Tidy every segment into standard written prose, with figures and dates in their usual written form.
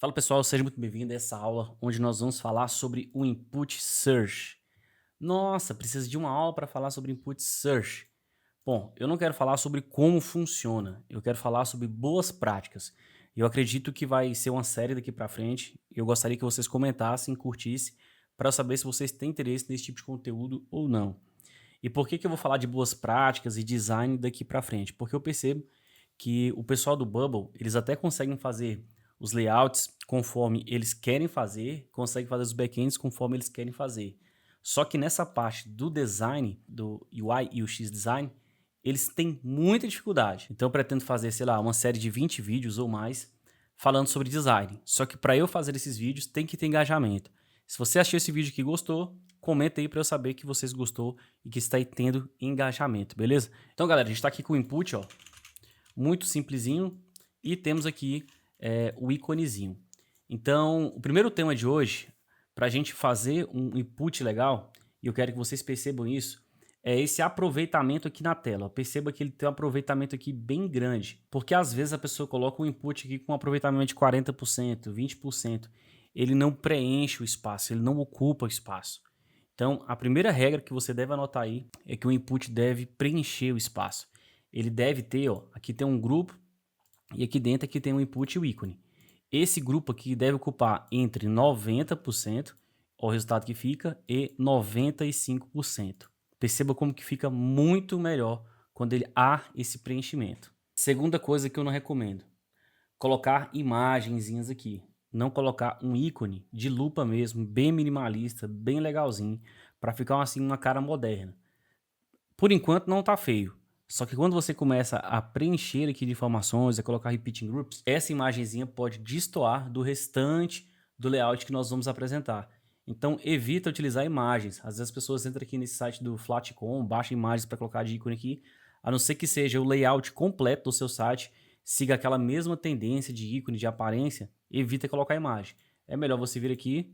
Fala pessoal, seja muito bem-vindo a essa aula onde nós vamos falar sobre o Input Search. Nossa, precisa de uma aula para falar sobre Input Search. Bom, eu não quero falar sobre como funciona, eu quero falar sobre boas práticas. Eu acredito que vai ser uma série daqui para frente. Eu gostaria que vocês comentassem, curtissem, para eu saber se vocês têm interesse nesse tipo de conteúdo ou não. E por que que eu vou falar de boas práticas e design daqui para frente? Porque eu percebo que o pessoal do Bubble, eles até conseguem fazer os layouts conforme eles querem fazer, conseguem fazer os backends conforme eles querem fazer. Só que nessa parte do design, do UI e UX design, eles têm muita dificuldade. Então eu pretendo fazer, sei lá, uma série de 20 vídeos ou mais falando sobre design. Só que para eu fazer esses vídeos tem que ter engajamento. Se você assistiu esse vídeo aqui e gostou, comenta aí para eu saber que vocês gostou e que está aí tendo engajamento, beleza? Então, galera, a gente está aqui com o input, ó, muito simplesinho, e temos aqui o íconezinho. Então, o primeiro tema de hoje, para a gente fazer um input legal, e eu quero que vocês percebam isso, é esse aproveitamento aqui na tela. Perceba que ele tem um aproveitamento aqui bem grande, porque às vezes a pessoa coloca um input aqui com um aproveitamento de 40%, 20%. Ele não preenche o espaço, ele não ocupa o espaço. Então, a primeira regra que você deve anotar aí é que o input deve preencher o espaço. Ele deve ter, ó, aqui tem um grupo e aqui dentro aqui tem o input e o ícone. Esse grupo aqui deve ocupar entre 90%, ó, o resultado que fica, e 95%. Perceba como que fica muito melhor quando ele há esse preenchimento. Segunda coisa que eu não recomendo, colocar imagenzinhas aqui. Não colocar um ícone de lupa mesmo, bem minimalista, bem legalzinho, para ficar assim uma cara moderna. Por enquanto não tá feio. Só que quando você começa a preencher aqui de informações, a colocar repeating groups, essa imagenzinha pode destoar do restante do layout que nós vamos apresentar. Então evita utilizar imagens. Às vezes as pessoas entram aqui nesse site do Flatcom, baixam imagens para colocar de ícone aqui, a não ser que seja o layout completo do seu site, siga aquela mesma tendência de ícone, de aparência, evita colocar imagem. É melhor você vir aqui,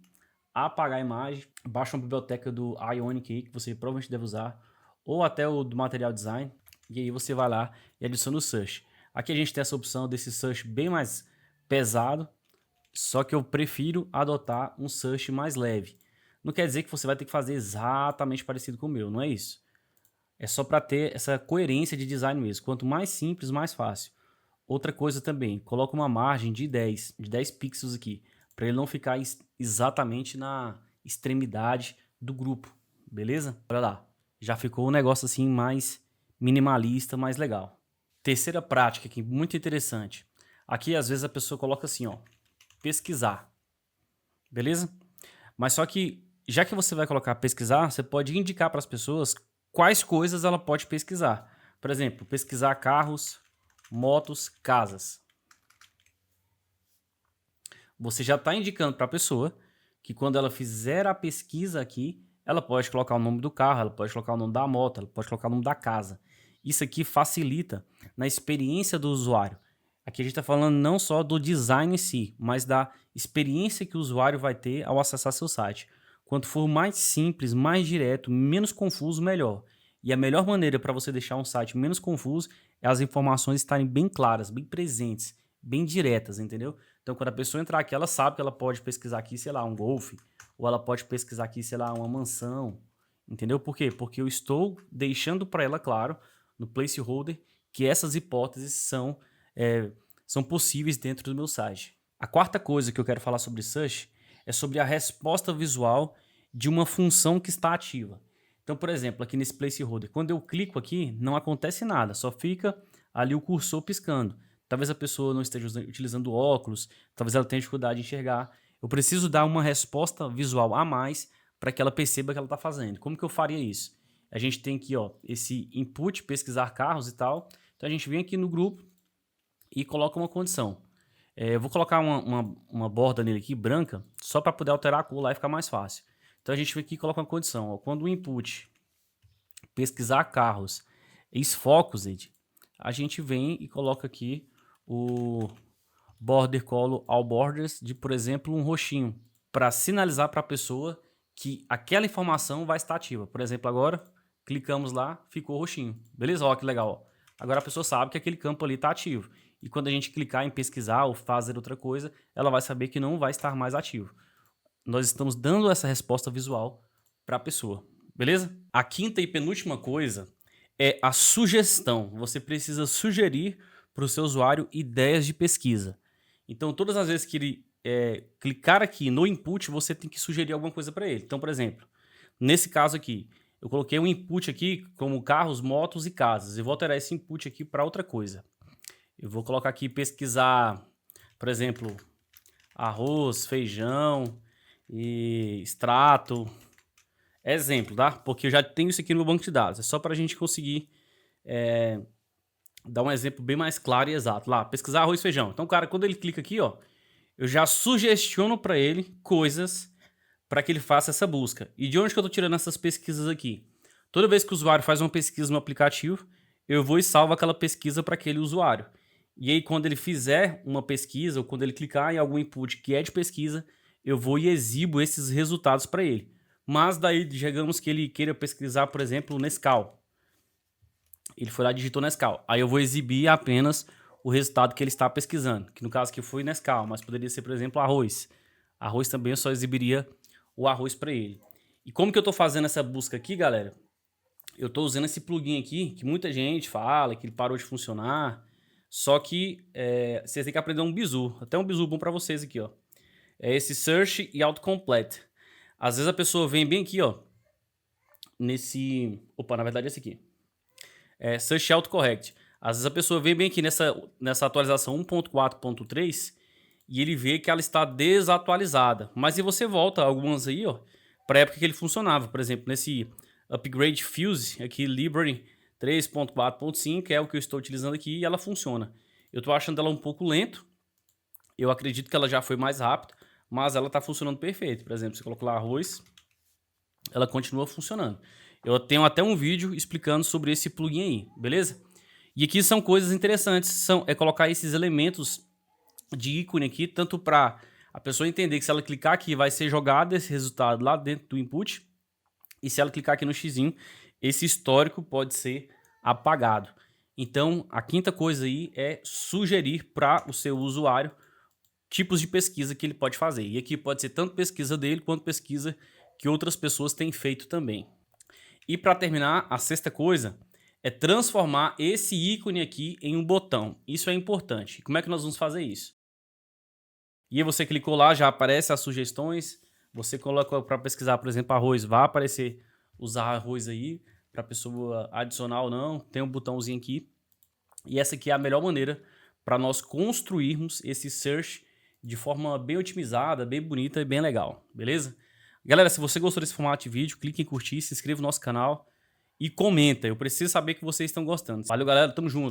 apagar a imagem, baixa uma biblioteca do Ionic aí, que você provavelmente deve usar, ou até o do Material Design, e aí você vai lá e adiciona o search. Aqui a gente tem essa opção desse search bem mais pesado, só que eu prefiro adotar um search mais leve. Não quer dizer que você vai ter que fazer exatamente parecido com o meu, não é isso. É só para ter essa coerência de design mesmo. Quanto mais simples, mais fácil. Outra coisa também, coloca uma margem de 10 pixels aqui, para ele não ficar exatamente na extremidade do grupo, beleza? Olha lá, já ficou um negócio assim mais minimalista, mais legal. Terceira prática aqui, muito interessante. Aqui às vezes a pessoa coloca assim, ó, pesquisar, beleza? Mas só que, já que você vai colocar pesquisar, você pode indicar para as pessoas quais coisas ela pode pesquisar. Por exemplo, pesquisar carros, motos, casas. Você já está indicando para a pessoa que quando ela fizer a pesquisa aqui, ela pode colocar o nome do carro, ela pode colocar o nome da moto, ela pode colocar o nome da casa. Isso aqui facilita na experiência do usuário. Aqui a gente está falando não só do design em si, mas da experiência que o usuário vai ter ao acessar seu site. Quanto for mais simples, mais direto, menos confuso, melhor. E a melhor maneira para você deixar um site menos confuso é as informações estarem bem claras, bem presentes, bem diretas, entendeu? Então, quando a pessoa entrar aqui, ela sabe que ela pode pesquisar aqui, sei lá, um golfe, ou ela pode pesquisar aqui, sei lá, uma mansão, entendeu? Por quê? Porque eu estou deixando para ela claro, no placeholder, que essas hipóteses são possíveis dentro do meu site. A quarta coisa que eu quero falar sobre search é sobre a resposta visual de uma função que está ativa. Então, por exemplo, aqui nesse placeholder, quando eu clico aqui, não acontece nada, só fica ali o cursor piscando. Talvez a pessoa não esteja utilizando óculos, talvez ela tenha dificuldade de enxergar. Eu preciso dar uma resposta visual a mais para que ela perceba o que ela está fazendo. Como que eu faria isso? A gente tem aqui, ó, esse input, pesquisar carros e tal. Então a gente vem aqui no grupo e coloca uma condição. Eu vou colocar uma borda nele aqui, branca, só para poder alterar a cor lá e ficar mais fácil. Então a gente vem aqui e coloca uma condição. Ó, quando o input pesquisar carros Focused, a gente vem e coloca aqui o border color all borders de, por exemplo, um roxinho, para sinalizar para a pessoa que aquela informação vai estar ativa. Por exemplo, agora clicamos lá, ficou roxinho. Beleza? Ó, que legal. Ó. Agora a pessoa sabe que aquele campo ali está ativo. e quando a gente clicar em pesquisar ou fazer outra coisa, ela vai saber que não vai estar mais ativo. Nós estamos dando essa resposta visual para a pessoa, beleza? A quinta e penúltima coisa é a sugestão. Você precisa sugerir para o seu usuário ideias de pesquisa. Então, todas as vezes que ele clicar aqui no input, você tem que sugerir alguma coisa para ele. Então, por exemplo, nesse caso aqui, eu coloquei um input aqui como carros, motos e casas. Eu vou alterar esse input aqui para outra coisa. Eu vou colocar aqui pesquisar, por exemplo, arroz, feijão e extrato. Exemplo, tá? Porque eu já tenho isso aqui no banco de dados. É só para a gente conseguir dar um exemplo bem mais claro e exato. Lá, pesquisar arroz e feijão. Então, cara, quando ele clica aqui, ó, eu já sugestiono para ele coisas para que ele faça essa busca. E de onde que eu estou tirando essas pesquisas aqui? Toda vez que o usuário faz uma pesquisa no aplicativo, eu vou e salvo aquela pesquisa para aquele usuário. E aí, quando ele fizer uma pesquisa, ou quando ele clicar em algum input que é de pesquisa, eu vou e exibo esses resultados para ele. Mas daí, digamos que ele queira pesquisar, por exemplo, Nescau. Ele foi lá e digitou Nescau. Aí eu vou exibir apenas o resultado que ele está pesquisando. Que no caso aqui foi Nescau, mas poderia ser, por exemplo, arroz. Arroz também eu só exibiria o arroz para ele. E como que eu estou fazendo essa busca aqui, galera? Eu estou usando esse plugin aqui, que muita gente fala que ele parou de funcionar. Só que vocês têm que aprender um bizu. Até um bizu bom para vocês aqui, ó. É esse Search e Autocomplete. Às vezes a pessoa vem bem aqui, ó. Nesse... Opa, na verdade é esse aqui. Search Autocorrect. Às vezes a pessoa vem bem aqui nessa atualização 1.4.3 e ele vê que ela está desatualizada. Mas se você volta algumas aí, ó, para a época que ele funcionava. Por exemplo, nesse Upgrade Fuse, aqui Library 3.4.5, é o que eu estou utilizando aqui e ela funciona. Eu estou achando ela um pouco lento. Eu acredito que ela já foi mais rápida, mas ela está funcionando perfeito. Por exemplo, se colocar lá arroz, ela continua funcionando. Eu tenho até um vídeo explicando sobre esse plugin aí, beleza? E aqui são coisas interessantes, é colocar esses elementos de ícone aqui, tanto para a pessoa entender que se ela clicar aqui vai ser jogado esse resultado lá dentro do input, e se ela clicar aqui no xizinho, esse histórico pode ser apagado. Então, a quinta coisa aí é sugerir para o seu usuário tipos de pesquisa que ele pode fazer. E aqui pode ser tanto pesquisa dele quanto pesquisa que outras pessoas têm feito também. E para terminar, a sexta coisa é transformar esse ícone aqui em um botão. Isso é importante. Como é que nós vamos fazer isso? E aí você clicou lá, já aparece as sugestões. Você coloca para pesquisar, por exemplo, arroz. Vai aparecer usar arroz aí para a pessoa adicionar ou não. Tem um botãozinho aqui. E essa aqui é a melhor maneira para nós construirmos esse search de forma bem otimizada, bem bonita e bem legal. Beleza? Galera, se você gostou desse formato de vídeo, clique em curtir, se inscreva no nosso canal e comenta. Eu preciso saber que vocês estão gostando. Valeu, galera. Tamo junto.